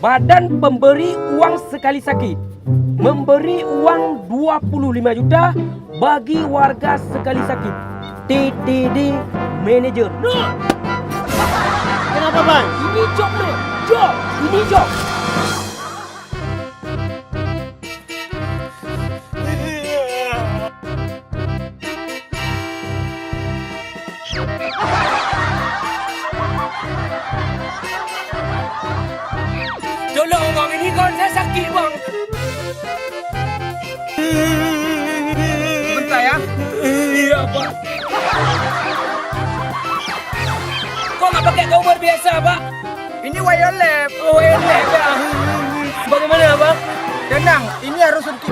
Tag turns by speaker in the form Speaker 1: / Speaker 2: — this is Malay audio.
Speaker 1: Badan Pemberi Uang Sekali Sakit memberi uang 25 juta bagi warga sekali sakit. TTD Manager. No!
Speaker 2: Kenapa bang?
Speaker 1: Ini job no. Job. Ini job. Tolong bang, ini kan saya sakit bang.
Speaker 2: Bentar ya.
Speaker 1: Iya pak. Kok nggak pakai cover biasa pak?
Speaker 2: Ini wireless.
Speaker 1: Oh enak ya. Bagaimana bang?
Speaker 2: Tenang, ini harus untuk